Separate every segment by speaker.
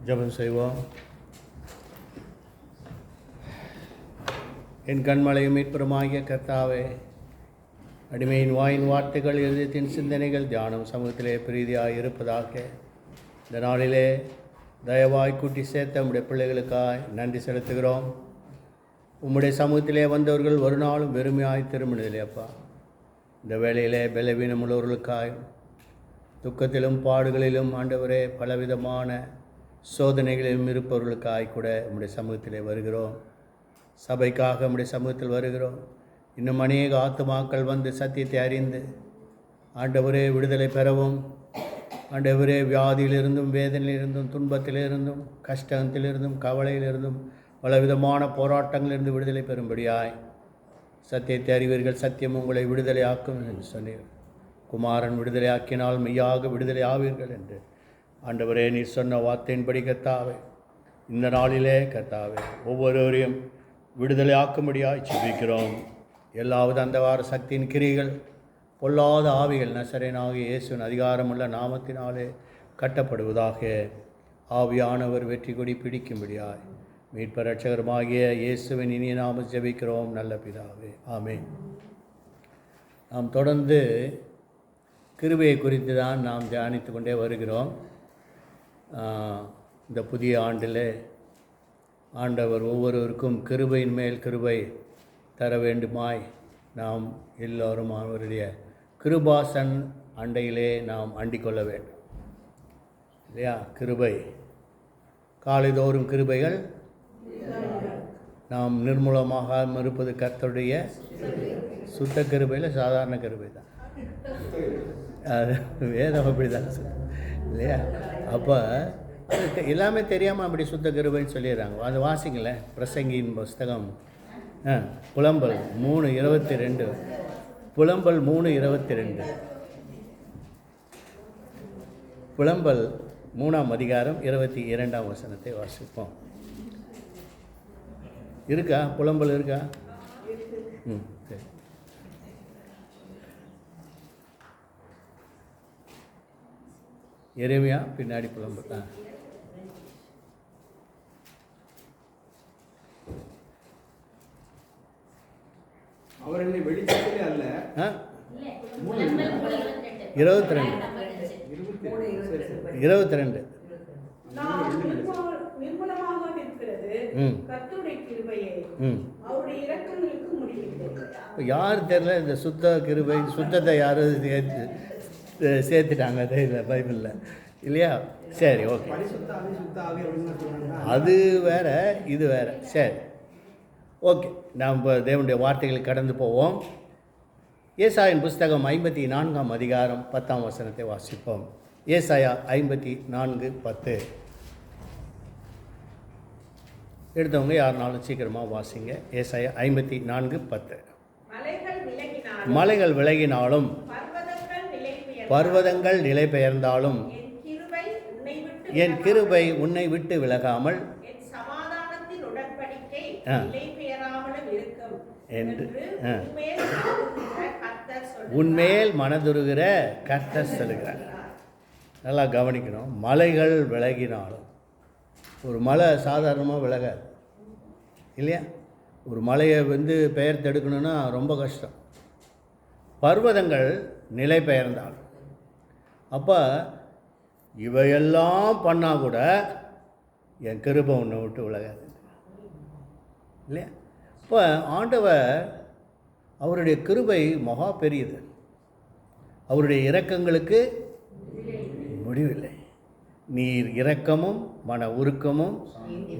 Speaker 1: ஜெபம் செய்வோம். என் கண்மலையும் மீட்புறமாகிய கர்த்தாவே, அடிமையின் வாயின் வார்த்தைகள், இருதயத்தின் சிந்தனைகள், தியானம் சமூகத்திலே பிரீதியாக இருப்பதாக. இந்த நாளிலே தயவாய் கூட்டி சேர்த்த உம்முடைய பிள்ளைகளுக்காய் நன்றி செலுத்துகிறோம். உம்முடைய சமூகத்திலே வந்தவர்கள் ஒரு நாளும் வெறுமையாய் திரும்பினதில்லை அப்பா. இந்த வேளையிலே பலவீனம் உள்ளவர்களுக்காய், துக்கத்திலும் பாடுகளிலும் ஆண்டவரே பலவிதமான சோதனைகளிலும் இருப்பவர்களுக்காய் கூட உம்முடைய சமூகத்திலே வருகிறோம். சபைக்காக உம்முடைய சமூகத்தில் வருகிறோம். இன்னும் அநேக ஆத்துமாக்கள் வந்து சத்தியத்தை அறிந்து ஆண்டவரே விடுதலை பெறவும், ஆண்டவரே வியாதியிலிருந்தும், வேதனையிலிருந்தும், துன்பத்திலிருந்தும், கஷ்டத்திலிருந்தும், கவலையிலிருந்தும், பலவிதமான போராட்டங்களிலிருந்து விடுதலை பெறும்படியாய் சத்தியத்தை அறிவீர்கள், சத்தியம் உங்களை விடுதலை ஆக்கும் என்று சொன்னீர். குமாரன் விடுதலை ஆக்கினால் மெய்யாக விடுதலை ஆவீர்கள் என்று ஆண்டவரே நீர் சொன்ன வார்த்தையின்படி கர்த்தாவே, இந்த நாளிலே கர்த்தாவே ஒவ்வொருவரையும் விடுதலை ஆக்கும்படியாய் ஜெபிக்கிறோம். எல்லாவது அந்தவார சக்தியின் கிரிகள், பொல்லாத ஆவிகள் நசரேயனாகிய இயேசுவின் அதிகாரமுள்ள நாமத்தினாலே கட்டப்படுவதாக. ஆவியானவர் வெற்றி கொடி பிடிக்கும்படியாய் மீட்பர் இரட்சகருமாகிய இயேசுவின் இனிய நாம ஜெபிக்கிறோம் நல்ல பிதாவே, ஆமென். நாம் தொடர்ந்து கிருபையை குறித்து தான் நாம் தியானித்து கொண்டே வருகிறோம். இந்த புதிய ஆண்டில் ஆண்டவர் ஒவ்வொருவருக்கும் கிருபையின் மேல் கிருபை தர வேண்டுமாய் நாம் எல்லோரும் அவருடைய கிருபாசன் அண்டையிலே நாம் அண்டிக்கொள்ள வேண்டும் இல்லையா? கிருபை காலைதோறும் கிருபைகள், நாம் நிர்மூலமாக இருப்பது கர்த்தருடைய சுத்த கிருபையில் சாதாரண கிருபை தான். அது வேதம் அப்படி தான் இல்லையா? அப்போ அது எல்லாமே தெரியாமல் அப்படி சுத்த கிருபைன்னு சொல்லிடுறாங்க. அது வாசிங்களேன், பிரசங்கியின் புஸ்தகம் புலம்பல் 3:22, புலம்பல் 3:22, புலம்பல் 3ஆம் அதிகாரம் 22ஆம் வசனத்தை வாசிப்போம். இருக்கா? புலம்பல் இருக்கா? சரி. எரேமியா பின்னாடி புலம்பல்.
Speaker 2: அவர் என்னை வெளிச்சத்திலே அல்ல
Speaker 1: 22 யார் தெரியல. இந்த சுத்த கிருபை, சுத்தத்தை யாரும் சேர்த்துட்டாங்க பைபிளில் இல்லையா? சரி, ஓகே, அது வேற இது வேற. சரி, ஓகே, நாம் இப்போ தேவனுடைய வார்த்தைகளை கடந்து போவோம். ஏசாயின் புஸ்தகம் 54ஆம் அதிகாரம் 10ஆம் வசனத்தை வாசிப்போம். ஏசாயா 54:10 எடுத்தவங்க யாருனாலும் சீக்கிரமாக வாசிங்க. ஏசாயா 54:10. மலைகள் விலகினாலும், பர்வதங்கள் நிலை பெயர்ந்தாலும், என் கிருபை உன்னை விட்டு விலகாமல் என்று உன்மேல் மனதுருகிற கர்த்தர் சொல்லுகிறார். நல்லா கவனிக்கணும். மலைகள் விலகினாலும், ஒரு மலை சாதாரணமாக விலகாது இல்லையா? ஒரு மலையை பெயர் தடுக்கணுன்னா ரொம்ப கஷ்டம். பர்வதங்கள் நிலை பெயர்ந்தாலும், அப்போ இவையெல்லாம் பண்ணால் கூட என் கிருபை உன்னை விட்டு விலகாது இல்லையா? இப்போ ஆண்டவர் அவருடைய கிருபை மகா பெரியது. அவருடைய இரக்கங்களுக்கு முடிவில்லை. நீர் இரக்கமும் மன உருக்கமும்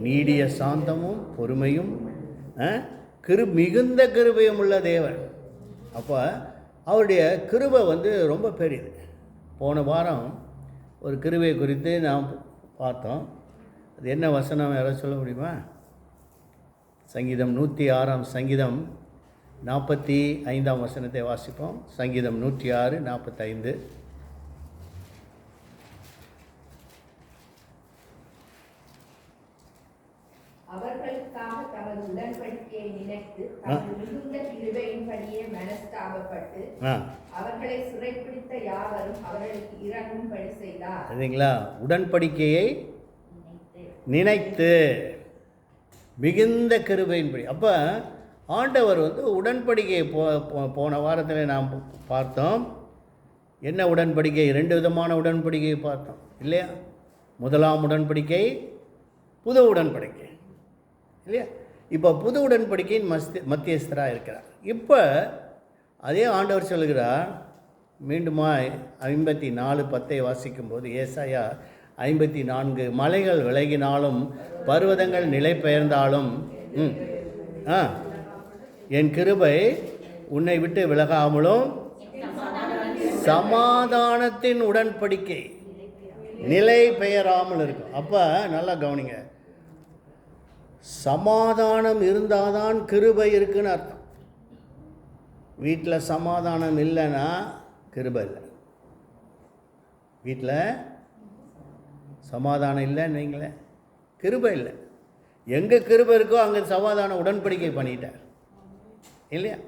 Speaker 1: நீடிய சாந்தமும் பொறுமையும் மிகுந்த கிருபையும் உள்ள தேவன். அப்போ அவருடைய கிருபை ரொம்ப பெரியது. போன வாரம் ஒரு கிருபை குறித்து நாம் பார்த்தோம். அது என்ன வசனம் யாராவது சொல்ல முடியுமா? சங்கீதம் 106ஆம் சங்கீதம் 45ஆம் வசனத்தை வாசிப்போம். சங்கீதம் 106:45.
Speaker 3: அவர்களுக்காக தமது உடன்படிக்கையை நினைத்து தமது மிகுந்த கிருபையின்படியே மனஸ்தாபப்பட்டு அவர்களை சிறைப்பிடித்த யாவரும் அவர்களுக்கு இரங்கும்படி செய்தார்.
Speaker 1: சரிங்களா? உடன்படிக்கையை நினைத்து மிகுந்த கிருபையின்படி. அப்போ ஆண்டவர் உடன்படிக்கையை போன வாரத்தில் நாம் பார்த்தோம். என்ன உடன்படிக்கை? 2 விதமான உடன்படிக்கையை பார்த்தோம் இல்லையா? முதலாம் உடன்படிக்கை, புது உடன்படிக்கை இல்லையா? இப்போ புது உடன்படிக்கையின் மத்தியஸ்தராக இருக்கிறார். இப்போ அதே ஆண்டவர் சொல்கிறார், மீண்டுமாய் 54:10 வாசிக்கும்போது, ஏசாயா 54, மலைகள் விலகினாலும் பர்வதங்கள் நிலை பெயர்ந்தாலும் என் கிருபை உன்னை விட்டு விலகாமலும் சமாதானத்தின் உடன்படிக்கை நிலை பெயராமல் இருக்கும். அப்போ நல்லா கவனிங்க, சமாதானம் இருந்தாதான் கிருபை இருக்குன்னு அர்த்தம். வீட்டில் சமாதானம் இல்லைன்னா கிருபை இல்லை. வீட்டில் சமாதானம் இல்லைன்னு வைங்களேன், கிருபை இல்லை. எங்கே கிருபை இருக்கோ அங்கே சமாதான உடன்படிக்கை பண்ணிட்டார் இல்லையா?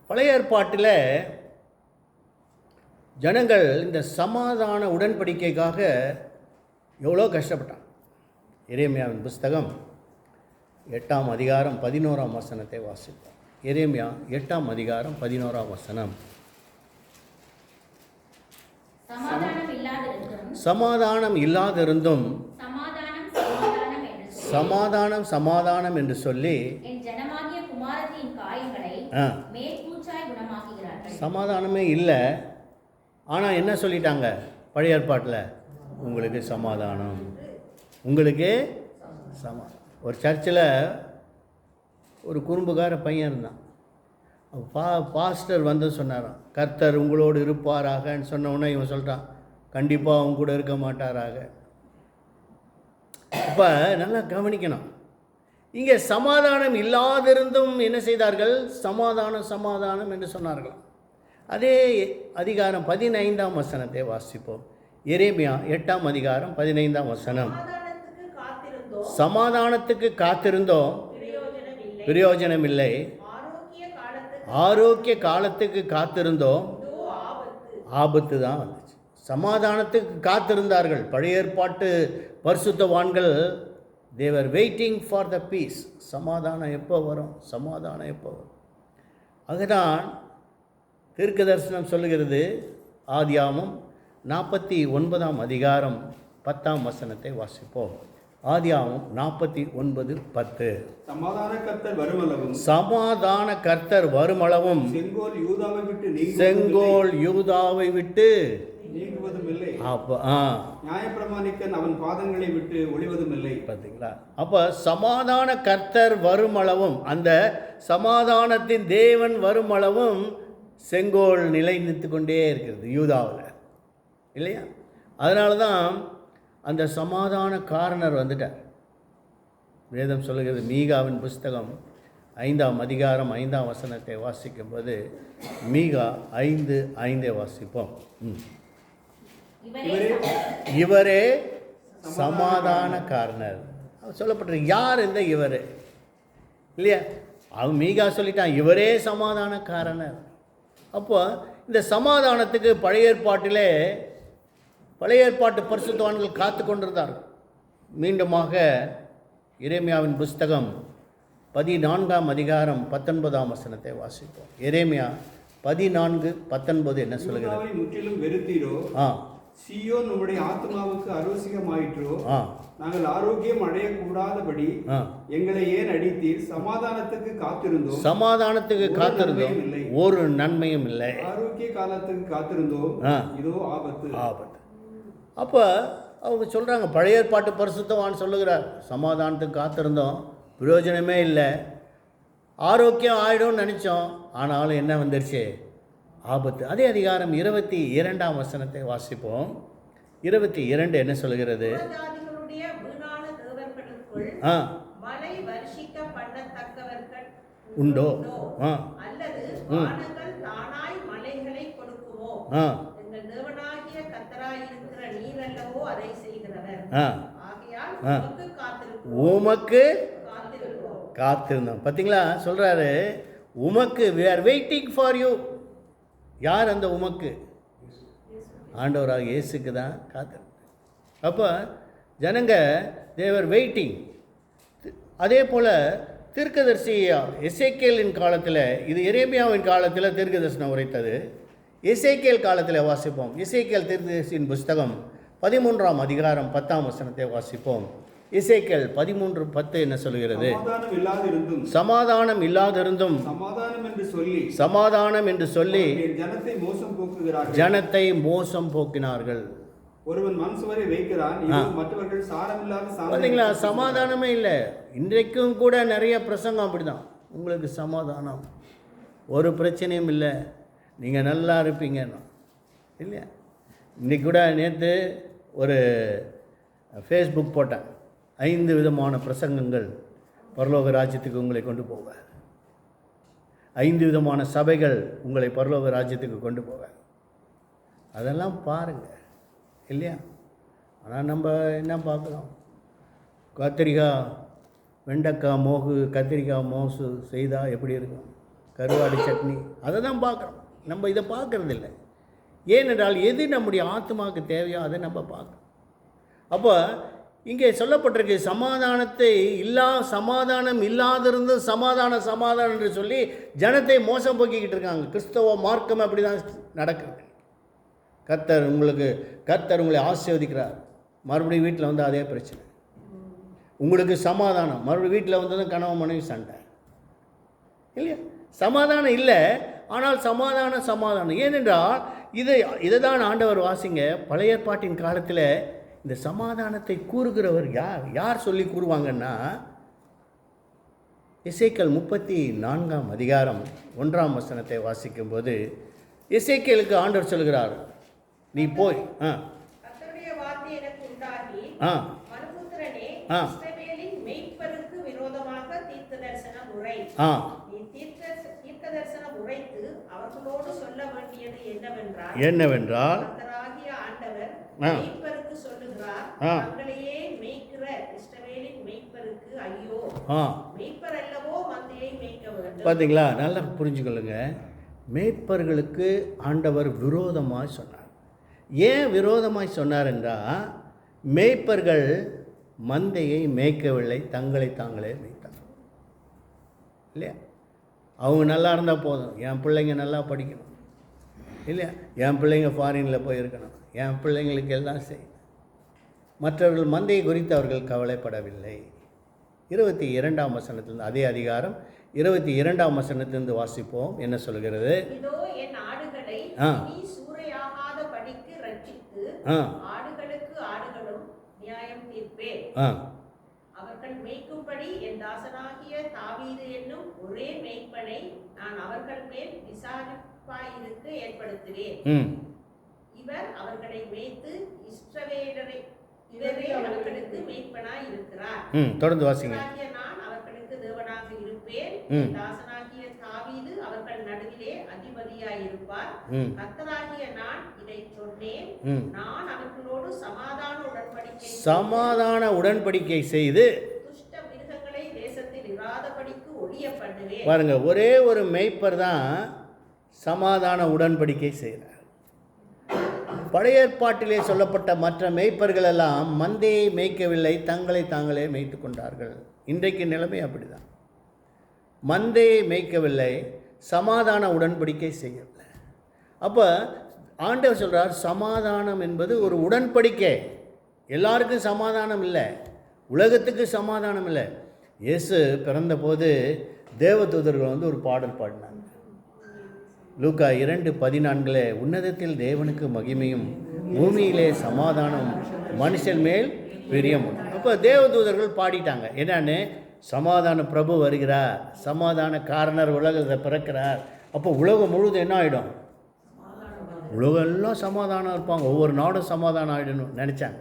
Speaker 1: பழைய ஏற்பாட்டில் ஜனங்கள் இந்த சமாதான உடன்படிக்கைக்காக எவ்வளோ கஷ்டப்பட்டான். எரேமியாவின் புஸ்தகம் 8ஆம் அதிகாரம் 11ஆம் வசனத்தை வாசிப்போம். எரேமியா 8ஆம் அதிகாரம் 11ஆம் வசனம். சமாதானம் இல்லாதிருந்தும் சமாதானம் சமாதானம் என்று சொல்லி சமாதானமே இல்லை. ஆனால் என்ன சொல்லிட்டாங்க பழைய ஏற்பாட்டில்? உங்களுக்கு சமாதானம், உங்களுக்கு ஒரு சர்ச்சில் ஒரு குறும்புகார பையன் இருந்தான். பாஸ்டர் வந்து சொன்னாராம், கர்த்தர் உங்களோடு இருப்பாராகன்னு சொன்ன உடனே இவன் சொல்கிறான், கண்டிப்பாக அவங்க கூட இருக்க மாட்டாராக. அப்போ நல்லா கவனிக்கணும், இங்கே சமாதானம் இல்லாதிருந்தும் என்ன செய்தார்கள்? சமாதானம் சமாதானம் என்று சொன்னார்களாம். அதே அதிகாரம் 15ஆம் வசனத்தை வாசிப்போம். எரேமியா 8ஆம் அதிகாரம் 15ஆம் வசனம். சமாதானத்துக்கு காத்திருந்தோம் பிரயோஜனம் இல்லை, ஆரோக்கிய காலத்துக்கு காத்திருந்தோம் ஆபத்து தான் வந்துச்சு. சமாதானத்துக்கு காத்திருந்தார்கள் பழைய ஏற்பாட்டு பரிசுத்தவான்கள். they were waiting for the peace. சமாதானம் எப்போ வரும், சமாதானம் எப்போ வரும். அதுதான் தீர்க்க தரிசனம் சொல்லுகிறது. ஆதியாகமம் 49ஆம் அதிகாரம் 10ஆம் வசனத்தை வாசிப்போம். ஆதியாகமம் 49:10.
Speaker 2: சமாதான கர்த்தர் வருமளவும்
Speaker 1: சமாதான கர்த்தர் வருமளவும் செங்கோல் யூதாவை விட்டு
Speaker 2: நீங்குவதும் இல்லை,
Speaker 1: நியாயப்பிரமாணிக்கன்
Speaker 2: அவன் பாதங்களை விட்டு ஒளிவதும் இல்லை.
Speaker 1: பார்த்தீங்களா? அப்போ சமாதான கர்த்தர் வருமளவும், அந்த சமாதானத்தின் தேவன் வருமளவும் செங்கோல் நிலை நிறுத்து கொண்டே இருக்கிறது யூதாவில் இல்லையா? அதனால தான் அந்த சமாதான காரணர் வந்துட்டார். வேதம் சொல்லுகிறது, மீகாவின் புஸ்தகம் 5ஆம் அதிகாரம் 5ஆம் வசனத்தை வாசிக்கும்போது, மீகா 5:5 வாசிப்போம். இவரே சமாதான காரணர் சொல்லப்பட்டிருக்கு. யார் இந்த இவர் இல்லையா? அவன் மீகா சொல்லிட்டான், இவரே சமாதான காரணர். அப்போ இந்த சமாதானத்துக்கு பழைய ஏற்பாட்டு பரிசுத்தவான்கள் காத்து கொண்டிருந்தார்கள். மீண்டுமாக எரேமியாவின் புஸ்தகம் 14ஆம் அதிகாரம் 19ஆம் வசனத்தை வாசிப்போம். எரேமியா 14:19 என்ன சொல்லுகிறது?
Speaker 2: முற்றிலும் வெறுத்தீரோ, சீயோன் நம்முடைய ஆத்மாவுக்கு அரோசிகமாயிற்றோ, நாங்கள் ஆரோக்கியம் அடையக்கூடாதபடி எங்களை ஏன் அடித்தீர்? சமாதானத்துக்கு காத்திருந்தோம் ஒரு நன்மையும் இல்லை, ஆரோக்கிய காலத்துக்கு காத்திருந்தோம் இதோ ஆபத்து. அப்போ அவங்க சொல்கிறாங்க, பழைய ஏற்பாட்டு பரிசுத்தவான் சொல்லுகிறார், சமாதானத்துக்கு காத்திருந்தோம், பிரயோஜனமே இல்லை, ஆரோக்கியம் ஆயிடும்னு நினச்சோம், ஆனாலும் என்ன வந்துருச்சு? ஆபத்து. அதே அதிகாரம் 22ஆம் வசனத்தை வாசிப்போம். 22 என்ன சொல்கிறது? உண்டோ? உமக்கு காத்திருந்தோம். பார்த்தீங்களா? சொல்கிறாரு, உமக்கு we are waiting for you. யார் அந்த உமக்கு? ஆண்டவராக இயேசுக்கு தான் காத்திருந்தோம். அப்போ ஜனங்க
Speaker 1: தேவர் வெயிட்டிங். அதே போல் தீர்க்கதரிசி எசேக்கியேலின் காலத்தில், இது எரேமியாவின் காலத்தில் தீர்க்கதரிசனம் உரைத்தது. எசேக்கியேல் காலத்தில் வாசிப்போம். எசேக்கியேல் தீர்க்கதரிசியின் புஸ்தகம் 13ஆம் அதிகாரம் 10ஆம் வசனத்தை வாசிப்போம். எசேக்கியேல் 13:10 என்ன சொல்கிறது? சமாதானம் இல்லாதிருந்தும் சமாதானம் என்று சொல்லி ஜனத்தை மோசம் போக்கினார்கள்.
Speaker 2: ஒருவன் மண் சுவரை வைக்கிறான், மற்றவர்கள் சாரமில்லாத
Speaker 1: பார்த்தீங்களா? சமாதானமே இல்லை. இன்றைக்கும் கூட நிறைய பிரசங்கம் அப்படிதான். உங்களுக்கு சமாதானம், ஒரு பிரச்சனையும் இல்லை, நீங்கள் நல்லா இருப்பீங்க இல்லையா? இன்றைக்கி கூட நேற்று ஒரு ஃபேஸ்புக் போட்டேன். 5 விதமான பிரசங்கங்கள் பரலோக ராஜ்யத்துக்கு உங்களை கொண்டு போக, 5 விதமான சபைகள் உங்களை பரலோக ராஜ்யத்துக்கு கொண்டு போக. அதெல்லாம் பாருங்கள் இல்லையா? ஆனால் நம்ம என்ன பார்க்குறோம்? கத்திரிக்காய், வெண்டைக்காய் மோகு, கத்திரிக்காய் மோசு செய்தால் எப்படி இருக்கும்? கருவாடு சட்னி, அதை தான் பார்க்குறோம். நம்ம இதை பார்க்குறதில்லை. ஏனென்றால் எது நம்முடைய ஆத்மாவுக்கு தேவையோ அதை நம்ம பார்க்கணும். அப்போ இங்கே சொல்லப்பட்டிருக்கு, சமாதானம் இல்லாதிருந்து சமாதானம் என்று சொல்லி ஜனத்தை மோசம் போக்கிக்கிட்டு இருக்காங்க. கிறிஸ்தவ மார்க்கம் அப்படி தான் நடக்குது. கர்த்தர் உங்களை ஆசீர்வதிக்கிறார், மறுபடியும் வீட்டில் வந்து அதே பிரச்சனை. உங்களுக்கு சமாதானம், மறுபடியும் வீட்டில் வந்ததும் கணவன் மனைவி சண்டை இல்லையா? சமாதானம் இல்லை. ஆனால் சமாதானம் ஏனென்றால் இதை தான் ஆண்டவர் வாசிங்க. பழைய ஏற்பாட்டின் காலத்தில் இந்த சமாதானத்தை கூறுகிறவர் யார் சொல்லி கூறுவாங்கன்னா, எசேக்கியேல் 34ஆம் அதிகாரம் 1ஆம் வசனத்தை வாசிக்கும்போது எசேக்கியேலுக்கு ஆண்டவர் சொல்கிறார், நீ போய்
Speaker 3: கர்த்தருடைய வார்த்தை எனக்கு உண்டாகி, மனுபுத்திரனே, இஸ்ரவேலின் மேய்ப்பருக்கு விரோதமாக தீர்க்கதரிசனம் உரை. நீ தீர்க்கதரிசனம் உரைத்து அவர்களோடு சொல்ல வேண்டியது என்னவென்றால் கர்த்தராகிய ஆண்டவர் மேய்ப்பருக்கு சொல்லுகிறார், தங்களையே மேய்க்கிற இஸ்ரவேலின் மேய்ப்பருக்கு ஐயோ, மேய்ப்பர் அல்லவோ மந்தையை மேய்க்க வேண்டும்.
Speaker 1: பார்த்தீங்களா? நல்லா புரிஞ்சுக்கொள்ளுங்க. மேய்ப்பர்களுக்கு ஆண்டவர் விரோதமாக சொன்னார். ஏன் விரோதமாய் சொன்னார் என்றால், மேய்ப்பர்கள் மந்தையை மேய்க்கவில்லை, தங்களை தாங்களே மேய்த்தாங்க இல்லையா? அவங்க நல்லா இருந்தால் போதும், என் பிள்ளைங்க நல்லா படிக்கணும் இல்லையா? என் பிள்ளைங்க ஃபாரினில் போய் இருக்கணும், என் பிள்ளைங்களுக்கு எல்லாம் செய்யணும். மற்றவர்கள் மந்தையை குறித்து அவர்கள் கவலைப்படவில்லை. 22ஆம் வசனத்திலிருந்து, அதே அதிகாரம் 22ஆம் வசனத்திலிருந்து வாசிப்போம். என்ன சொல்கிறது?
Speaker 3: ஆடுகளுக்கு ஆடுகளும் நியாயம் தீர்ப்பேன். அவர்கள் மேய்க்கும்படி என் தாசனாகிய தாவீது என்னும் ஒரே மேய்ப்பனை நான் அவர்கள் மேல் விசாரிப்பாயிருக்க ஏற்படுத்துவேன். இவர் அவர்களை மேய்த்து இஸ்ரவேலரை இவரே அவர்களுக்கு மேய்ப்பனாய் இருக்கிறார்.
Speaker 1: தொடர்ந்து வாசிங்க.
Speaker 3: நான் அவர்களுக்கு தேவனாக இருப்பேன். தாசனாகிய தாவீது அவர்கள் நடுவிலே அதிபதியாய் இருப்பார். கர்த்தராகிய நான் இதை சொன்னேன். நான் அவர்களோடு சமாதான உடன்படிக்கை செய்து துஷ்ட மிருகங்களை தேசத்தில் இராதபடிக்கு ஒழிய பண்ணுவேன்.
Speaker 1: பாருங்க, ஒரே ஒரு மேய்ப்பர் தான் சமாதான உடன்படிக்கை செய்கிறார். பழைய ஏற்பாட்டிலே சொல்லப்பட்ட மற்ற மேய்ப்பர்கள் எல்லாம் மந்தையை மேய்க்கவில்லை, தங்களை தாங்களே மேய்த்து கொண்டார்கள். இன்றைக்கு நிலைமை அப்படிதான். மந்தையை மேய்க்கவில்லை, சமாதான உடன்படிக்கை செய்யவில்லை. அப்போ ஆண்டவர் சொல்கிறார், சமாதானம் என்பது ஒரு உடன்படிக்கை. எல்லாருக்கும் சமாதானம் இல்லை, உலகத்துக்கு சமாதானம் இல்லை. இயேசு பிறந்தபோது தேவதூதர்கள் வந்து ஒரு பாடல் பாடினாங்க. லூக்கா 2:14 உன்னதத்தில் தேவனுக்கு மகிமையும் பூமியிலே சமாதானம் மனுஷன் மேல் பிரியம். அப்போ தேவதூதர்கள் பாடிட்டாங்க. என்னன்னு? சமாதான பிரபு வருகிறார், சமாதான காரணர் உலகத்தை பிறக்கிறார். அப்போ உலகம் முழுவதும் என்ன ஆகிடும்? உலகம் எல்லாம் சமாதானம் இருப்பாங்க, ஒவ்வொரு நாடும் சமாதானம் ஆகிடணும் நினச்சாங்க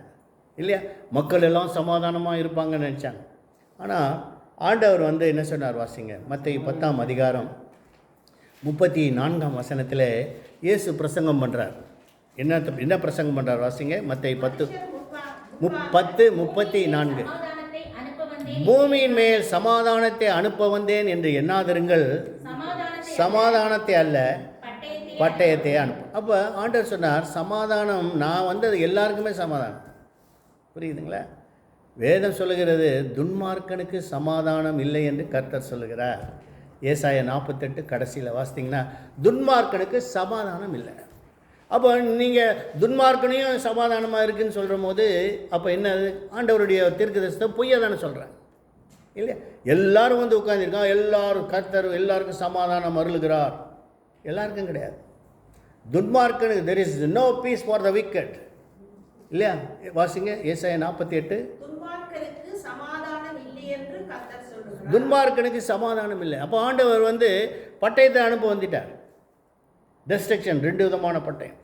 Speaker 1: இல்லையா? மக்கள் எல்லாம் சமாதானமாக இருப்பாங்கன்னு நினச்சாங்க. ஆனால் ஆண்டவர் வந்து என்ன சொன்னார்? வாசிங்க, மத்தேயு 10ஆம் அதிகாரம் 34ஆம் வசனத்தில் இயேசு பிரசங்கம் பண்ணுறார். என்ன பிரசங்கம் பண்ணுறார்? வாசிங்க, மத்தேயு 10:34. பூமியின் மேல் சமாதானத்தை அனுப்ப வந்தேன் என்று எண்ணாதிருங்கள், சமாதானத்தை அல்ல பட்டயத்தை அனுப்பு. அப்போ ஆண்டவர் சொன்னார், சமாதானம் நான் வந்தது எல்லாருக்குமே சமாதானம். புரியுதுங்களா? வேதம் சொல்லுகிறது துன்மார்க்கனுக்கு சமாதானம் இல்லை என்று கர்த்தர் சொல்லுகிறார். ஏசாயா 48 கடைசியில் வாசித்தீங்கன்னா துன்மார்க்கனுக்கு சமாதானம் இல்லை. அப்போ நீங்கள் துன்மார்க்கனையும் சமாதானமாக இருக்குதுன்னு சொல்கிற போது அப்போ என்ன, ஆண்டவருடைய தீர்க்கதரிசனத்தை பொய்யா தானே சொல்கிறேன் இல்லையா? எல்லாரும் வந்து உட்காந்துருக்கான், எல்லாரும் கர்த்தர் எல்லாருக்கும் சமாதானம் அருளுகிறார், எல்லாருக்கும் கிடையாது. துன்மார்க்கனுக்கு there is no peace for the wicked இல்லையா? வாசிங்க ஏசாயா 48.
Speaker 3: துன்மார்க்கனுக்கு சமாதானம் இல்லை என்று கர்த்தர் சொல்லுகிறார்.
Speaker 1: துன்மார்க்கனுக்கு சமாதானம் இல்லை. அப்போ ஆண்டவர் வந்து பட்டயத்தை அனுப்ப வந்துட்டார். டெஸ்ட்ரக்ஷன், 2 விதமான பட்டயம்,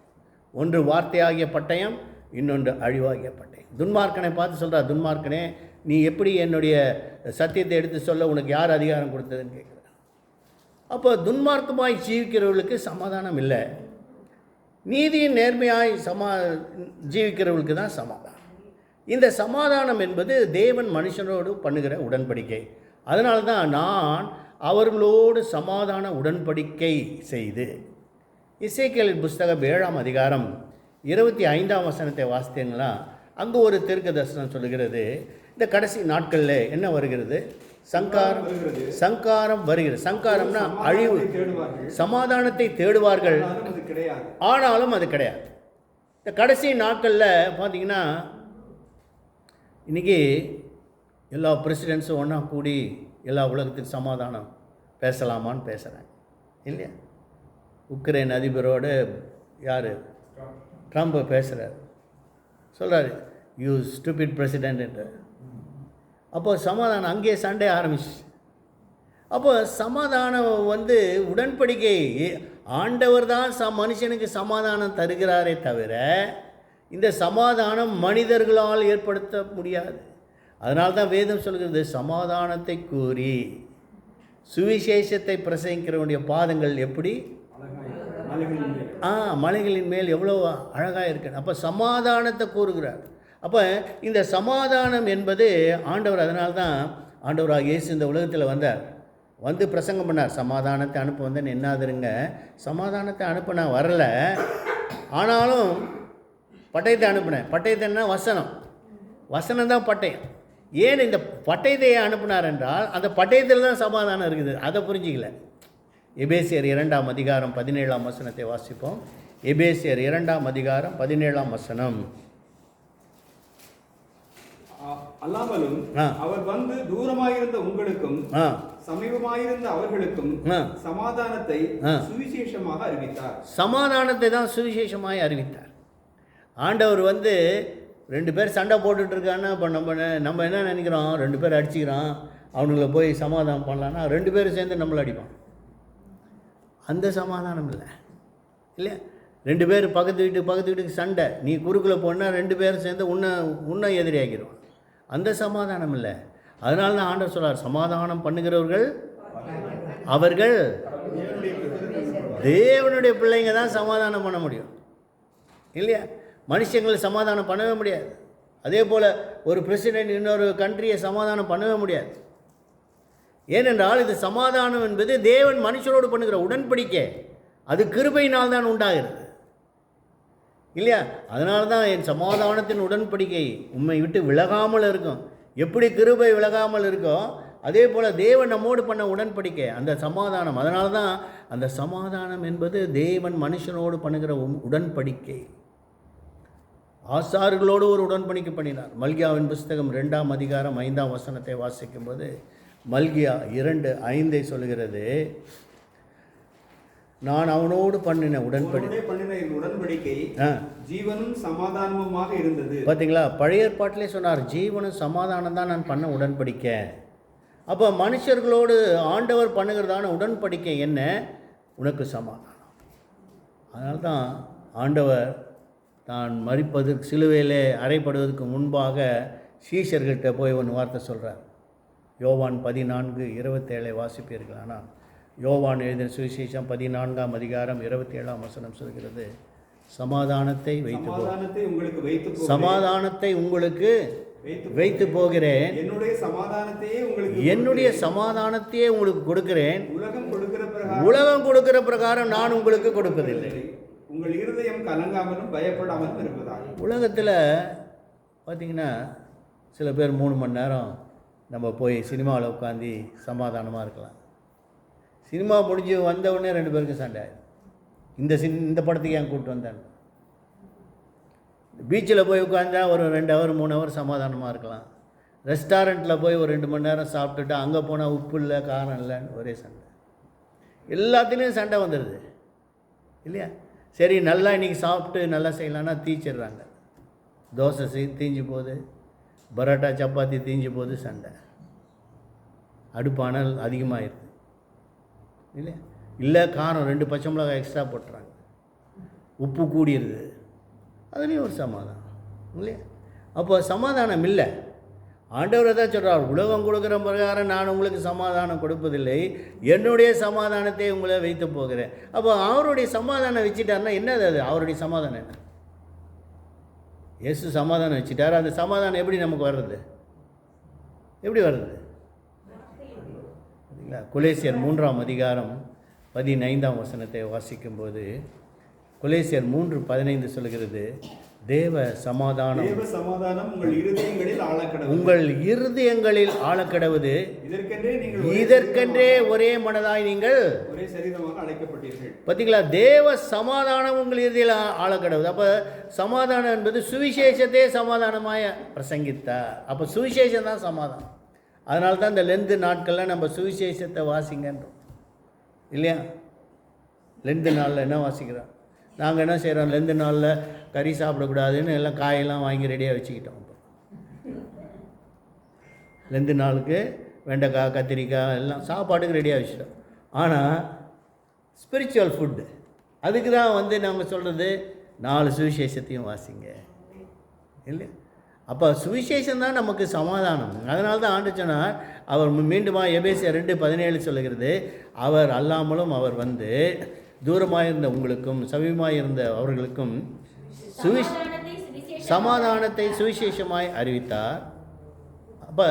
Speaker 1: ஒன்று வார்த்தையாகிய பட்டயம், இன்னொன்று அழிவாகிய பட்டயம். துன்மார்க்கனை பார்த்து சொல்கிறார், துன்மார்க்கனே நீ எப்படி என்னுடைய சத்தியத்தை எடுத்து சொல்ல உனக்கு யார் அதிகாரம் கொடுத்ததுன்னு கேட்குறார். அப்போ துன்மார்க்கமாய் ஜீவிக்கிறவர்களுக்கு சமாதானம் இல்லை, நீதியின் நேர்மையாய் ஜீவிக்கிறவர்களுக்கு தான் சமாதானம். இந்த சமாதானம் என்பது தேவன் மனுஷனோடு பண்ணுகிற உடன்படிக்கை. அதனால தான் நான் அவர்களோடு சமாதான உடன்படிக்கை செய்து, எசேக்கியேலின் புஸ்தகம் 7ஆம் அதிகாரம் 25ஆம் வசனத்தை வாசித்தீங்களா, அங்கு ஒரு தீர்க்க தரிசனம் சொல்லுகிறது, இந்த கடைசி நாட்களில் என்ன வருகிறது, சங்காரம் வருகிறது. சங்காரம்னா அழிவு. சமாதானத்தை தேடுவார்கள், ஆனாலும் அது கிடையாது. இந்த கடைசி நாட்களில் பார்த்தீங்கன்னா இன்றைக்கி எல்லா பிரசிடென்ட்ஸும் ஒன்றா கூடி எல்லா உலகத்துக்கு சமாதானம் பேசலாமான்னு பேசுகிறேன் இல்லையா? உக்ரைன் அதிபரோடு யார், ட்ரம்ப் பேசுகிறார், சொல்கிறார் யூ ஸ்டூபிட் பிரசிடென்ட் என்று. அப்போ சமாதானம் அங்கேயே சண்டை ஆரம்பிச்சு. அப்போ சமாதானம் வந்து உடன்படிக்கை, ஆண்டவர் தான் மனுஷனுக்கு சமாதானம் தருகிறாரே தவிர இந்த சமாதானம் மனிதர்களால் ஏற்படுத்த முடியாது. அதனால தான் வேதம் சொல்கிறது, சமாதானத்தை கூறி சுவிசேஷத்தை பிரசங்கிக்கிறவனுடைய பாதங்கள் எப்படி மலைகளின் மேல் எவ்வளோ அழகாக இருக்கு. அப்போ சமாதானத்தை கூறுகிறார். அப்போ இந்த சமாதானம் என்பது ஆண்டவர், அதனால்தான் ஆண்டவராக இயேசு இந்த உலகத்தில் வந்தார், வந்து பிரசங்கம் பண்ணார், சமாதானத்தை அனுப்ப வந்தேன்னு என்னாதுருங்க, சமாதானத்தை அனுப்ப நான் வரல, ஆனாலும் பட்டயத்தை அனுப்பினேன். பட்டயத்தைன்னா வசனம் தான் பட்டயம். ஏன் இந்த பட்டயத்தை அனுப்பினார் என்றால் அந்த பட்டயத்தில் தான் சமாதானம் இருக்குது, அதை புரிஞ்சிக்கல. எபேசியர் 2ஆம் அதிகாரம் 17ஆம் வசனத்தை வாசிப்போம். எபேசியர் 2ஆம் அதிகாரம் 17ஆம் வசனம்.
Speaker 2: அல்லாமலும் அவர் வந்து தூரமாயிருந்த உங்களுக்கும் சமீபமாயிருந்த அவர்களுக்கும் சமாதானத்தை சுவிசேஷமாக அறிவித்தார். சமாதானத்தை தான் சுவிசேஷமாக அறிவித்தார். ஆண்டவர் வந்து 2 பேர் சண்டை போட்டுட்டு இருக்கான்னா இப்போ நம்ம என்ன நினைக்கிறோம், 2 பேர் அடிச்சுக்கிறான், அவனுங்களை போய் சமாதானம் பண்ணலான்னா 2 பேரும் சேர்ந்து நம்மளை அடிப்பான். அந்த சமாதானம் இல்லை இல்லையா? 2 பேர் பக்கத்து வீட்டுக்கு சண்டை, நீ குறுக்குள்ள போனால் 2 பேரும் சேர்ந்து உன்னை எதிரியாக்கிடுவான். அந்த சமாதானம் இல்லை. அதனால தான் ஆண்டவர் சொல்றார், சமாதானம் பண்ணுகிறவர்கள் அவர்கள் தேவனுடைய பிள்ளைங்க தான் சமாதானம் பண்ண முடியும் இல்லையா? மனுஷங்களை சமாதானம் பண்ணவே முடியாது. அதே போல் ஒரு பிரசிடென்ட் இன்னொரு கண்ட்ரியை சமாதானம் பண்ணவே முடியாது. ஏனென்றால் இது சமாதானம் என்பது தேவன் மனுஷரோடு பண்ணுகிற உடன்படிக்கை, அது கிருபையினால் தான் உண்டாகிறது இல்லையா? அதனால தான் என் சமாதானத்தின் உடன்படிக்கை உம்மை விட்டு விலகாமல் இருக்கும். எப்படி கிருபை விலகாமல் இருக்கோ அதே போல் தேவன் நம்மோடு பண்ண உடன்படிக்கை அந்த சமாதானம். அதனால தான் அந்த சமாதானம் என்பது தேவன் மனுஷனோடு பண்ணுகிற உடன்படிக்கை. ஆசார்களோடு ஒரு உடன்படிக்கை பண்ணினார். மல்கியாவின் புஸ்தகம் 2ஆம் அதிகாரம் 5ஆம் வசனத்தை வாசிக்கும்போது மல்கியா 2:5 சொல்கிறது, நான் அவனோடு பண்ணின உடன்படிக்கை ஜீவனும் சமாதானமுமாக இருந்தது. பார்த்தீங்களா? பழைய ஏற்பாட்டிலே சொன்னார், ஜீவனும் சமாதானம் தான் நான் பண்ண உடன்படிக்கை. அப்போ மனுஷர்களோடு ஆண்டவர் பண்ணுகிறதான உடன்படிக்கை என்ன? உனக்கு சமாதானம். அதனால்தான் ஆண்டவர் தான் மரிப்பதற்கு சிலுவையிலே அறைப்படுவதற்கு முன்பாக சீஷர்கிட்ட போய் ஒன்று வார்த்தை சொல்கிறார். யோவான் 14:27 வாசிப்பீர்கள். ஆனால் யோவான் எழுதின சுவிசேஷம் 14ஆம் அதிகாரம் 27ஆம் வசனம் சொல்கிறது, சமாதானத்தை உங்களுக்கு வைத்து போகிறேன், என்னுடைய சமாதானத்தையே உங்களுக்கு கொடுக்கிறேன், உலகம் கொடுக்கிற பிரகாரம் நான் உங்களுக்கு கொடுப்பதில்லை. உங்கள் இருதயம் கலங்காமலும் பயப்படாமலும் இருப்பதாக. உலகத்தில் பார்த்தீங்கன்னா
Speaker 1: சில பேர் 3 மணி நேரம் நம்ம போய் சினிமாவில் உட்காந்து சமாதானமாக இருக்கலாம். சினிமா முடிஞ்சு வந்த உடனே 2 பேருக்கும் சண்டை ஆகிடும். இந்த படத்துக்கு ஏன் கூப்பிட்டு வந்தேன். பீச்சில் போய் உட்காந்தா ஒரு 2 ஹவர் 3 ஹவர் சமாதானமாக இருக்கலாம். ரெஸ்டாரண்ட்டில் போய் ஒரு 2 மணி நேரம் சாப்பிட்டுட்டு அங்கே போனால் உப்பு இல்லை காரம் இல்லைன்னு ஒரே சண்டை. எல்லாத்துலேயும் சண்டை வந்துடுது இல்லையா? சரி நல்லா இன்றைக்கி சாப்பிட்டு நல்லா செய்யலான்னா தீச்சிடுறாங்க. தோசை தீஞ்சு போகுது, பரோட்டா சப்பாத்தி தீஞ்சு போகுது, சண்டை. அடுப்பானல் அதிகமாகிடுது இல்லையா? இல்லை காரம் 2 பச்சை மிளகாய் எக்ஸ்ட்ரா போட்டுறாங்க, உப்பு கூடிடுது, அதுலேயும் ஒரு சமாதானம் இல்லையா? அப்போ சமாதானம் இல்லை. ஆண்டவர் தான் சொல்கிறார், உலகம் கொடுக்குற பிரகாரம் நான் உங்களுக்கு சமாதானம் கொடுப்பதில்லை, என்னுடைய சமாதானத்தை உங்களை வைத்து போகிறேன். அப்போ அவருடைய சமாதானம் வச்சுட்டாருன்னா என்னது அது? அவருடைய சமாதானம் என்ன? இயேசு சமாதானம் வச்சுட்டார். அந்த சமாதானம் எப்படி நமக்கு வர்றது? எப்படி வர்றது? கொலேசியர் 3ஆம் அதிகாரம் 15ஆம் வசனத்தை வாசிக்கும்போது கொலேசியர் 3:15 சொல்கிறது, தேவ சமாதானம் உங்கள் இருதயங்களில் ஆளக்கடவுது, இதற்கென்றே ஒரே மனதாய் நீங்கள்
Speaker 2: ஒரே சரீரமாக அழைக்கப்பட்டீர்கள்.
Speaker 1: பார்த்தீங்களா? தேவ சமாதானம் உங்கள் இறுதியில் ஆளக்கடவுது. அப்போ சமாதானம் என்பது சுவிசேஷத்தையே சமாதானமாய பிரசங்கித்தார். அப்போ சுவிசேஷம் தான் சமாதானம். அதனால தான் இந்த லெந்து நாட்களில் நம்ம சுவிசேஷத்தை வாசிங்கன்றோம் இல்லையா? லெந்து நாளில் என்ன வாசிக்கிறோம்? நாங்கள் என்ன செய்கிறோம்? லெந்து நாளில் கறி சாப்பிடக்கூடாதுன்னு எல்லாம் காயெல்லாம் வாங்கி ரெடியாக வச்சுக்கிட்டோம். லெந்து நாளுக்கு வெண்டைக்காய் கத்திரிக்காய் எல்லாம் சாப்பாட்டுக்கு ரெடியாக வச்சுட்டோம். ஆனால் ஸ்பிரிச்சுவல் ஃபுட்டு அதுக்கு தான் நம்ம சொல்கிறது 4 சுவிசேஷத்தையும் வாசிங்க இல்லை? அப்போ சுவிசேஷம் தான் நமக்கு சமாதானம். அதனால தான் ஆண்டு சொன்னார், அவர் மீண்டுமா எபேசியர் 2:17 சொல்லுகிறது, அவர் அல்லாமலும் அவர் தூரமாயிருந்த உங்களுக்கும் சமீபமாயிருந்த அவர்களுக்கும் சமாதானத்தை சுவிசேஷமாய் அறிவித்தார். அப்போ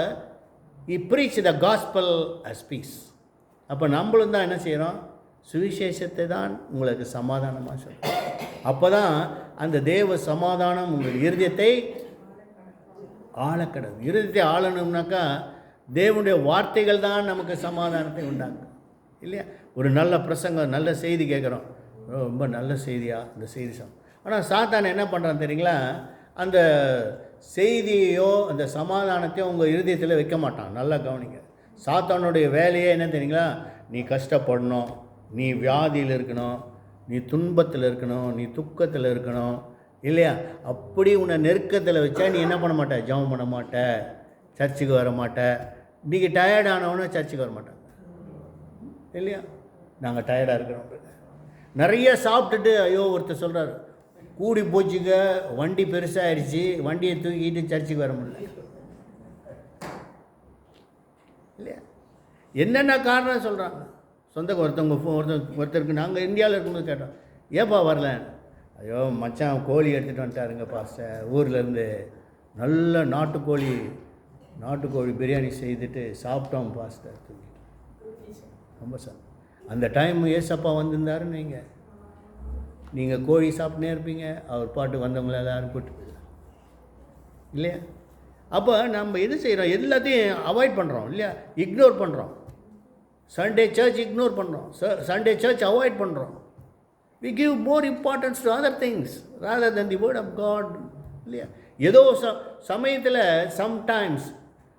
Speaker 1: he preached the gospel as peace. அப்போ நம்மளும் தான் என்ன செய்கிறோம்? சுவிசேஷத்தை தான் உங்களுக்கு சமாதானமாக சொல்கிறோம். அப்போ தான் அந்த தேவ சமாதானம் உங்கள் இருதயத்தை ஆளக்கடவு. இருதயத்தை ஆளணும்னாக்கா தேவனுடைய வார்த்தைகள் தான் நமக்கு சமாதானத்தை உண்டாக்கும் இல்லையா? ஒரு நல்ல பிரசங்கம், நல்ல செய்தி கேட்குறோம், ரொம்ப நல்ல செய்தியாக இந்த செய்தி ஆனால் சாத்தான் என்ன பண்ணுறான் தெரியுங்களா? அந்த செய்தியோ அந்த சமாதானத்தையோ உங்கள் இருதயத்தில் வைக்க மாட்டான். நல்லா கவனிங்க. சாத்தானுடைய வேலையே என்ன தெரியுங்களா? நீ கஷ்டப்படணும், நீ வியாதியில் இருக்கணும், நீ துன்பத்தில் இருக்கணும், நீ துக்கத்தில் இருக்கணும் இல்லையா? அப்படி உன்னை நெருக்கத்தில் வச்சா நீ என்ன பண்ண மாட்ட? ஜெபம் பண்ண மாட்ட, சர்ச்சுக்கு வர மாட்ட. இன்றைக்கி டயர்ட் ஆனவொன்னே சர்ச்சுக்கு வர மாட்டாங்க இல்லையா? நாங்கள் டயர்டாக இருக்கிறோம். நிறைய சாப்பிட்டுட்டு ஐயோ ஒருத்தர் சொல்கிறார், கூடி போச்சுங்க, வண்டி பெருசாகிடுச்சு, வண்டியை தூக்கிட்டு சர்ச்சுக்கு வர முடியல இல்லையா? என்னென்ன காரணம் சொல்கிறாங்க. ஒருத்தருக்கு நாங்கள் இந்தியாவில் இருக்கும்போது கேட்டோம், ஏப்பா வரல? ஐயோ மச்சான் கோழி எடுத்துகிட்டு வந்துட்டாருங்க பாஸ்டர், ஊர்லேருந்து நல்ல நாட்டுக்கோழி பிரியாணி செய்துட்டு சாப்பிட்டோம் பாஸ்டர். ரொம்ப சார் அந்த டைம் ஏசப்பா வந்திருந்தாருன்னு நீங்கள் கோழி சாப்பிட்னே இருப்பீங்க, அவர் பாட்டு வந்தவங்கள எல்லோரும் கூட்டு போயிடலாம் இல்லையா? அப்போ நம்ம எது செய்கிறோம்? எல்லாத்தையும் அவாய்ட் பண்ணுறோம் இல்லையா? இக்னோர் பண்ணுறோம். சண்டே சர்ச் இக்னோர் பண்ணுறோம், சண்டே சர்ச் அவாய்ட் பண்ணுறோம். we give more importance to other things rather than the word of God இல்லையா? ஏதோ சமயத்தில் sometimes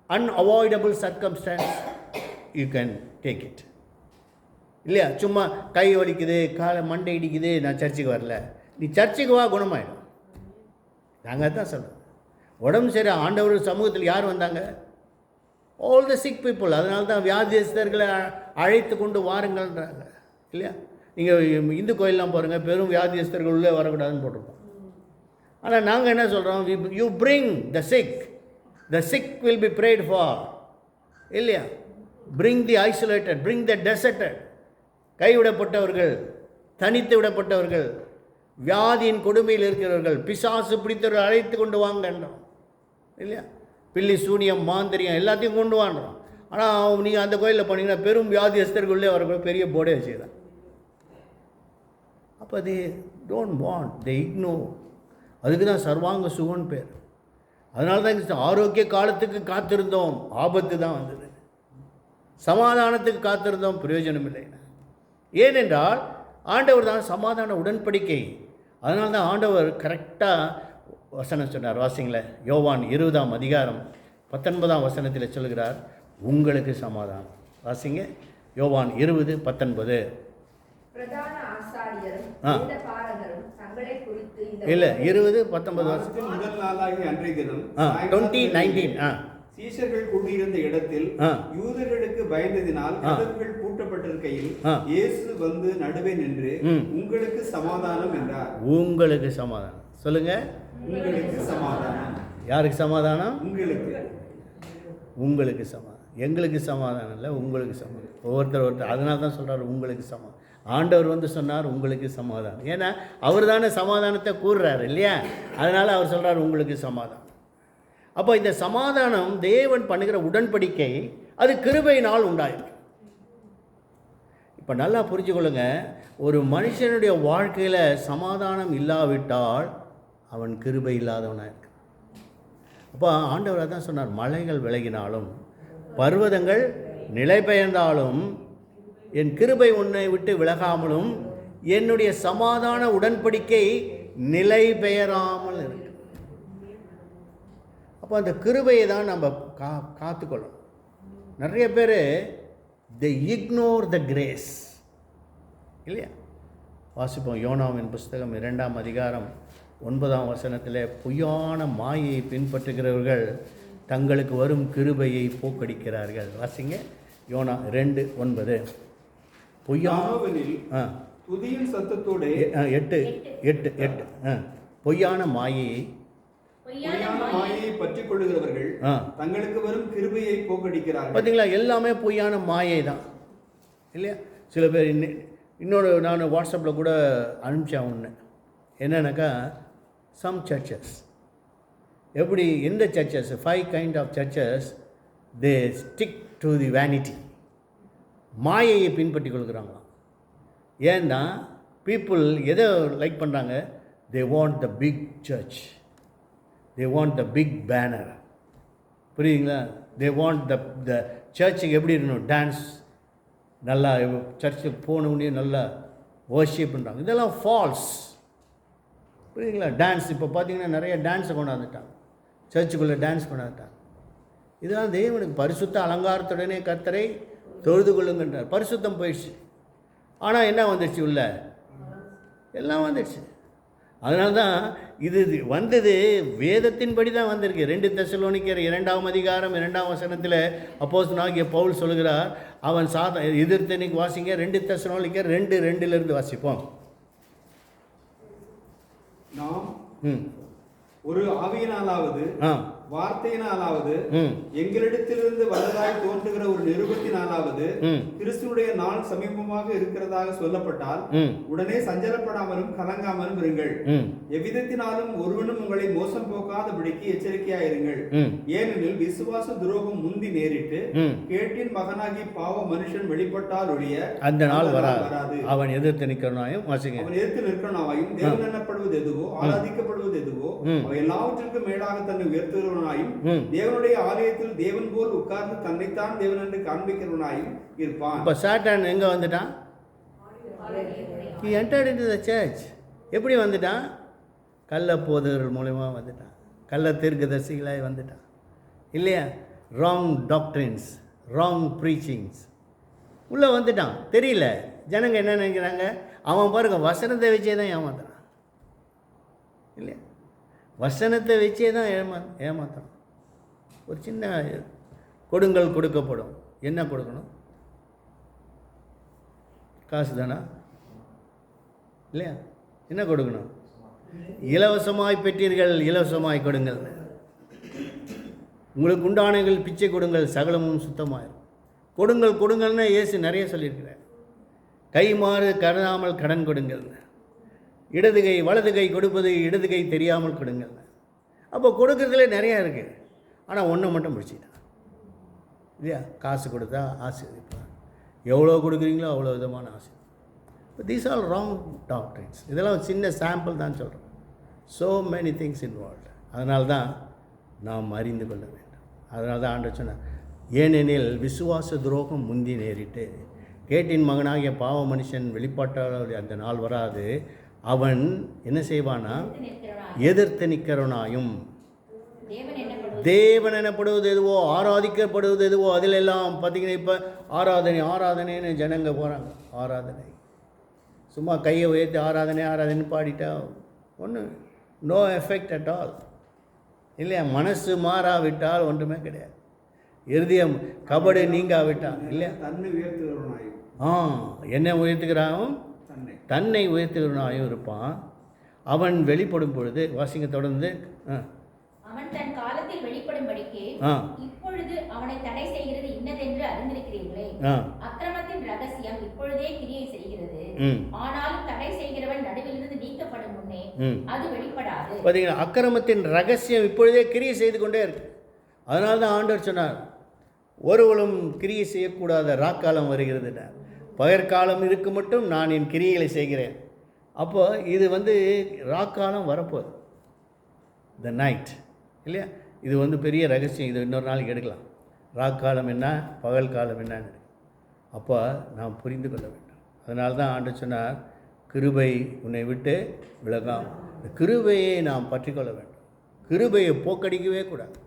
Speaker 1: unavoidable circumstance you can take it இல்லையா? சும்மா கை வலிக்குது, காலை மண்டை இடிக்குது, நான் சர்ச்சுக்கு வரல. நீ சர்ச்சுக்கு வா, குணமாயிடும். நாங்கள் தான் சொல்கிறோம். உடம்பு சரி, ஆண்டவர் சமூகத்தில் யார் வந்தாங்க? All the sick people. அதனால தான் வியாதியஸ்தர்களை அழைத்து கொண்டு வாருங்கள்ன்றாங்க இல்லையா? நீங்கள் இந்து கோயிலெலாம் பாருங்கள், பெரும் வியாதியஸ்தர்கள் உள்ளே வரக்கூடாதுன்னு போட்டிருக்கோம். ஆனால் நாங்கள் என்ன சொல்கிறோம்? You bring the sick will be prayed for இல்லையா? Bring the isolated, bring the deserted, கைவிடப்பட்டவர்கள், தனித்து விடப்பட்டவர்கள், வியாதியின் கொடுமையில் இருக்கிறவர்கள், பிசாசு பிடித்தவர்கள் அழைத்து கொண்டு வாங்கன்றோம் இல்லையா? பில்லி சூனியம் மாந்திரியம் எல்லாத்தையும் கொண்டு வாங்குறோம். ஆனால் நீங்கள் அந்த கோயிலில் போனீங்கன்னா பெரும் வியாதியஸ்தர்களுள்ளே வரக்கூட பெரிய போர்டே வச்சுக்கிறான். அப்போ they don't want, they ignore. அதுக்கு தான் சர்வாங்க சுகன் பேர். அதனால தான் ஆரோக்கிய காலத்துக்கு காத்திருந்தோம், ஆபத்து தான் வந்தது. சமாதானத்துக்கு காத்திருந்தோம், பிரயோஜனம் இல்லை. ஏனென்றால் ஆண்டவர் தான் சமாதான உடன்படிக்கை. அதனால தான் ஆண்டவர் கரெக்டாக வசனம் சொன்னார். வாசிங்களேன், யோவான் 20ஆம் அதிகாரம் 19ஆம் வசனத்தில் சொல்கிறார், உங்களுக்கு சமாதானம். வாசிங்க, யோவான் 20:19.
Speaker 4: பிரதான ஆசாரியரும் வேதபாரகரும் தங்களை குறித்து
Speaker 1: இல்லை 20:19 வாசிங்க.
Speaker 2: முதல் நாளாகிய அன்றைய தினம்
Speaker 1: 20:19
Speaker 2: சீஷர்கள் கூடியிருந்த இடத்தில் யூதர்களுக்கு பயந்ததினால் கதவுகள் பூட்டப்பட்டிருக்கையில் இயேசு வந்து நடுவே நின்று உங்களுக்கு சமாதானம் என்றார்.
Speaker 1: உங்களுக்கு சமாதானம். சொல்லுங்க,
Speaker 2: உங்களுக்கு சமாதானம்.
Speaker 1: யாருக்கு சமாதானம்?
Speaker 2: உங்களுக்கு
Speaker 1: சமாதானம். எங்களுக்கு சமாதானம் இல்லை, உங்களுக்கு சமாதானம். ஒவ்வொருத்தர் அதனால தான் சொல்கிறார் உங்களுக்கு சமாதானம். ஆண்டவர் வந்து சொன்னார் உங்களுக்கு சமாதானம். ஏன்னா அவர் தானே சமாதானத்தை கூறுறாரு இல்லையா? அதனால் அவர் சொல்கிறார் உங்களுக்கு சமாதானம். அப்போ இந்த சமாதானம் தேவன் பண்ணுகிற உடன்படிக்கை, அது கிருபையினால் உண்டாயிருக்கு. இப்போ நல்லா புரிஞ்சுக்கொள்ளுங்க, ஒரு மனுஷனுடைய வாழ்க்கையில் சமாதானம் இல்லாவிட்டால் அவன் கிருபை இல்லாதவனாக இருக்கு. அப்போ ஆண்டவர் தான் சொன்னார், மலைகள் விலகினாலும் பர்வதங்கள் நிலை பெயர்ந்தாலும் என் கிருபை உன்னை விட்டு விலகாமலும் என்னுடைய சமாதான உடன்படிக்கை நிலை பெயராமல் இருக்கு. அப்போ அந்த கிருபையை தான் நம்ம காத்துக்கொள்ளணும். நிறைய பேர் they ignore the grace இல்லையா? வாசிப்போம், யோனாவின் புஸ்தகம் 2ஆம் அதிகாரம் 9ஆம் வசனத்தில், பொய்யான மாயை பின்பற்றுகிறவர்கள் தங்களுக்கு வரும் கிருபையை போக்கடிக்கிறார்கள். வாசிங்க, யோனா 2:9.
Speaker 2: துதியின் சத்தத்தோடு
Speaker 1: 8 பொய்யான மாயை
Speaker 2: பற்றிக் கொள்ளுகிறவர்கள் தங்களுக்கு வரும் கிருபையை போக்கடிக்கிறார்கள்.
Speaker 1: பார்த்தீங்களா, எல்லாமே பொய்யான மாயை தான் இல்லையா? சில பேர் இன்னொரு நான் வாட்ஸ்அப்பில் கூட அனுப்பிச்சேன் ஒன்று, என்னன்னாக்கா சம் சர்ச்சஸ், எப்படி எந்த churches 5 kind of churches they stick to the vanity, மாயையை பின்பற்றி கொள்கிறாங்களாம். ஏன்னா பீப்புள் எதை லைக் பண்ணுறாங்க? They want the big church, they want the big banner. புரியுதுங்களா? they want the சர்ச்சுக்கு எப்படி இருக்கணும்? டான்ஸ், நல்லா சர்ச்சுக்கு போனவுடனே நல்லா வர்ஷிப் பண்ணுறாங்க. இதெல்லாம் ஃபால்ஸ். புரியுதுங்களா? டான்ஸ் இப்போ பார்த்தீங்கன்னா நிறைய டான்ஸை கொண்டாந்துட்டாங்க, சர்ச்சுக்குள்ளே டான்ஸ் கொண்டாந்துட்டாங்க. இதெல்லாம் தேவனுக்கு பரிசுத்த அலங்காரத்துடனே கர்த்தரை தொழுது கொள்ளுங்கன்றார். பரிசுத்தம் போயிடுச்சு. ஆனால் என்ன வந்துடுச்சு? உள்ள எல்லாம் வந்துடுச்சு. அதனால தான் இது வந்தது வேதத்தின்படி தான் வந்திருக்கு. 2 தெசலோனிக்கர் 2ஆம் அதிகாரம் 2ஆம் வசனத்தில் அப்போஸ்தலனாகிய பவுல் சொல்கிறார், அவன் எதிர்த்தனைக்கு வாசிங்க. 2 தெசலோனிக்கர் 2:2 வாசிப்போம்.
Speaker 2: நாம் ஒரு ஆவியினாலாவது வார்த்தையினாலாவது எங்களிடத்திலிருந்து வல்லதாய் தோன்றுகிற ஒரு நிருபத்தினாலாவது கிறிஸ்துவுடைய நாள் சமீபமாக இருக்கிறதாக சொல்லப்பட்டால் உடனே சஞ்சலப்படாமலும் கலங்காமலும் இருங்கள். எவ்விதத்தினாலும் ஒருவனும் உங்களை மோசம் போக்காதபடிக்கு எச்சரிக்கையாயிருங்கள். ஏனெனில் விசுவாச துரோகம் முந்தி நேரிட்டு கேட்டின் மகனாகி பாவ மனுஷன் வெளிப்பட்டால் ஒழிய
Speaker 1: அந்த நாள் வராது. அவன் எதிர்த்து நிற்கிறனாயும்
Speaker 2: அவன் எதிர்த்து நிற்கிறனாயும் தேவன் எண்ணப்படுவது எதுவோ ஆராதிக்கப்படுவது எதுவோ அவன் எல்லாவற்றிற்கும் மேலாக தன்னை உயர்த்துகிறவனாயும் தேவனுடைய ஆலயத்தில் தேவன் போல் உட்கார்ந்து தன்னைத்தான் தேவன் என்று காண்பிக்கிறவனாயும் இருப்பான்.
Speaker 1: இப்ப சாத்தான் எங்க வந்துட்டான்? He entered into the church. எப்படி வந்துட்டான்? கள்ள போதகர்கள் மூலமா வந்துட்டான், கள்ள தீர்க்கதரிசிகளாய் வந்துட்டான் இல்லையா? ராங் டாக்ட்ரின்ஸ், ராங் ப்ரீச்சிங்ஸ் உள்ளே வந்துட்டான். தெரியல, ஜனங்க என்ன நினைக்கிறாங்க? அவன் பாருங்க வசனத்தை வச்சே தான் ஏமாத்துறான் இல்லையா? வசனத்தை வச்சே தான் ஏமாத்துறான். ஒரு சின்ன கொடுங்கள் கொடுக்கப்படும். என்ன கொடுக்கணும்? காசு தானா இல்லையா? என்ன கொடுக்கணும்? இலவசமாய் பெற்றீர்கள், இலவசமாய் கொடுங்கள். உங்களுக்கு உண்டானங்கள் பிச்சை கொடுங்கள், சகலமும் சுத்தமாயிரும். கொடுங்கள் கொடுங்கள்னு இயேசு நிறைய சொல்லியிருக்கிறார். கை மாறு கருதாமல் கடன் கொடுங்கள். இடது கை வலது கை கொடுப்பது இடது கை தெரியாமல் கொடுங்கள். அப்போ கொடுக்கறதுல நிறையா இருக்குது. ஆனால் ஒன்றை மட்டும் முடிச்சுட்டான் இல்லையா? காசு கொடுத்தா ஆசீர்வதிப்பான். எவ்வளோ கொடுக்குறீங்களோ அவ்வளோ விதமான ஆசை. இப்போ தீஸ் ஆல் ராங் டாக்ட்ரின்ஸ். இதெல்லாம் சின்ன சாம்பிள் தான் சொல்கிறேன். So many things involved. அதனால தான் நாம் அறிந்து கொள்ள வேண்டும். அதனால தான் ஆண்டவர் சொன்னார், ஏனெனில் விசுவாச துரோகம் முந்தி நேரிட்டு கேட்டின் மகனாகிய பாவ மனுஷன் வெளிப்பாட்டாளருடைய அந்த நாள் வராது, அவன் என்ன செய்வானா, எதிர்த்து நிற்கிறவனாயும் தேவன் எனப்படுவது எதுவோ ஆராதிக்கப்படுவது எதுவோ அதிலெல்லாம் பார்த்தீங்கன்னா இப்போ ஆராதனைன்னு ஜனங்க போகிறாங்க. ஆராதனை சும்மா கையை உயர்த்தி ஆராதனை பாடிட்டா ஒன்றும் நோ எஃபெக்ட் அட் ஆல் இல்லையா. மனசு மாறாவிட்டால் ஒன்றுமே கிடையாது. இருதயம் கபடு நீங்காவிட்டால் இல்லையா.
Speaker 2: தன்னை உயர்த்துகிறவனாயும்
Speaker 1: என்ன உயர்த்துகிறான், தன்னை உயர்த்துகிறவனாயும் இருப்பான். அவன் வெளிப்படும் பொழுது வாசிங்க தொடர்ந்து,
Speaker 5: அவன் தன் காலத்தில் வெளிப்படும்படிக்கு இப்பொழுது அவனை தடை செய்கிறது இன்னதென்று அறிந்திருக்கிறீர்களே. அக்கிரமத்தின் ரகசியம் இப்பொழுதே கிரியை செய்கிறது, ஆனாலும் தடை செய்கிறவன் நடுவிலிருந்து நீக்கப்படும் முன்னே அது வெளிப்படாது.
Speaker 1: பார்த்தீங்கன்னா அக்கிரமத்தின் ரகசியம் இப்பொழுதே கிரியை செய்து கொண்டே இருக்கு. அதனால தான் ஆண்டவர் சொன்னார், ஒருவளும் கிரியை செய்யக்கூடாத ராக்காலம் வருகிறது, பகற்காலம் இருக்கு மட்டும் நான் என் கிரியைகளை செய்கிறேன். அப்போ இது ராக்காலம் வரப்போகுது, த நைட் இல்லையா. இது பெரிய ரகசியம். இது இன்னொரு நாளைக்கு எடுக்கலாம். ராக்காலம் என்ன, பகல் காலம் என்னன்னு. அப்போ நாம் புரிந்து கொள்ள வேண்டும். அதனால தான் ஆண்டவர் சொன்னார், கிருபை உன்னை விட்டு விலகாம். இந்த கிருபையை நாம் பற்றி கொள்ள வேண்டும். கிருபையை போக்கடிக்கவே கூடாது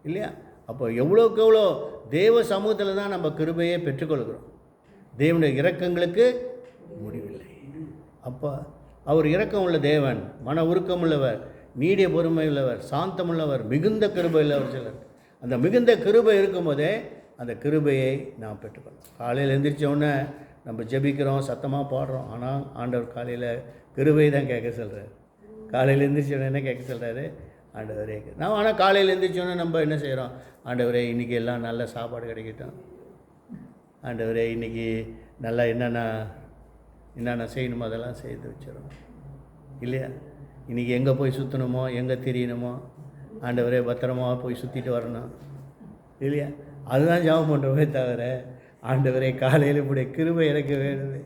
Speaker 1: இல்லையா. அப்போ எவ்வளோக்கு எவ்வளோ தேவ சமூகத்தில் தான் நம்ம கிருபையை பெற்றுக்கொள்கிறோம். தேவனுடைய இரக்கங்களுக்கு முடிவில்லை. அப்போ அவர் இரக்கம் உள்ள தேவன், மன உருக்கம் உள்ளவர், நீடிய பொறுமை உள்ளவர், சாந்தமுள்ளவர், மிகுந்த கிருபை உள்ளவர் சிலர். அந்த மிகுந்த கிருபை இருக்கும்போதே அந்த கிருபையை நாம் பெற்றுக்கொள்ளலாம். காலையில் எழுந்திரிச்சோடனே நம்ம ஜெபிக்கிறோம், சத்தமாக பாடுறோம். ஆனால் ஆண்டவர் காலையில் கிருபை தான் கேட்க சொல்கிறார். காலையில் எழுந்திரிச்சோடனே என்ன கேட்க சொல்கிறாரு, ஆண்டவரே. நான் ஆனால் காலையில் எழுந்திரிச்சோன்னே நம்ம என்ன செய்கிறோம், ஆண்டவரே இன்றைக்கி எல்லாம் நல்ல சாப்பாடு கிடைக்கட்டும், ஆண்டவரே இன்றைக்கி நல்லா என்னென்ன செய்யணுமோ அதெல்லாம் செய்து வச்சிடறோம் இல்லையா. இன்றைக்கி எங்கே போய் சுற்றணுமோ, எங்கே தெரியணுமோ, ஆண்டவரே பத்திரமாக போய் சுற்றிட்டு வரணும் இல்லையா. அதுதான் ஜெபம் பண்ணுறோமே தவிர, ஆண்டவரே காலையில் இப்படி கிருபை எனக்கு வேணுது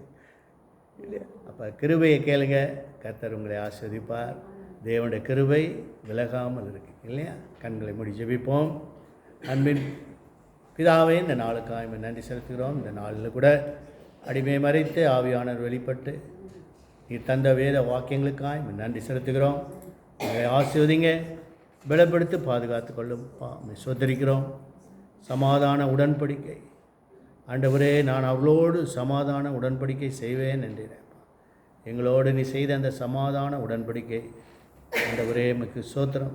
Speaker 1: இல்லையா. அப்போ கிருபையை கேளுங்க, கர்த்தர் உங்களை ஆசீர்வதிப்பார். தேவனுடைய கிருபை விலகாமல் இருக்கு இல்லையா. கண்களை மூடி ஜெபிப்போம். அன்பின் பிதாவே, இந்த நாளுக்காக நன்றி செலுத்துகிறோம். இந்த நாளில் கூட அடிமை மறைத்து ஆவியானவர் வெளிப்பட்டு நீ தந்த வேத வாக்கியங்களுக்காக நன்றி செலுத்துகிறோம். உங்களை ஆசீர்வதிங்க, பலப்படுத்தி பாதுகாத்து கொள்ளும் சோதரிக்கிறோம். சமாதான உடன்படிக்கை ஆண்டவரே, நான் அவளோடு சமாதான உடன்படிக்கை செய்வேன் என்றேன். எங்களோடு நீ செய்த அந்த சமாதான உடன்படிக்கை ஆண்டவரே எமக்கு சோத்திரம்.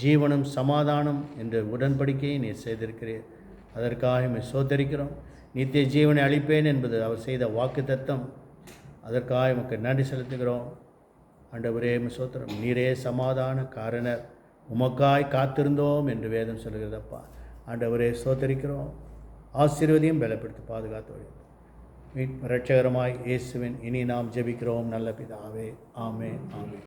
Speaker 1: ஜீவனும் சமாதானம் என்ற உடன்படிக்கையை நீ செய்திருக்கிறீர். அதற்காக எம்மை சோதரிக்கிறோம். நித்திய ஜீவனை அளிப்பேன் என்பது அவர் செய்த வாக்கு தத்தம். அதற்காக எமக்கு நன்றி செலுத்துகிறோம். ஆண்டவரே சோத்திரம். நீரே சமாதான காரணர், உமக்காய் காத்திருந்தோம் என்று வேதம் சொல்கிறதப்பா. ஆண்டவரே சோதரிக்கிறோம். ஆசீர்வதியும் பலப்படுத்தி பாதுகாத்து ரட்சகரமாய் இயேசுவின் இனி நாம் ஜெபிக்கிறோம் நல்ல பிதாவே. ஆமென், ஆமென்.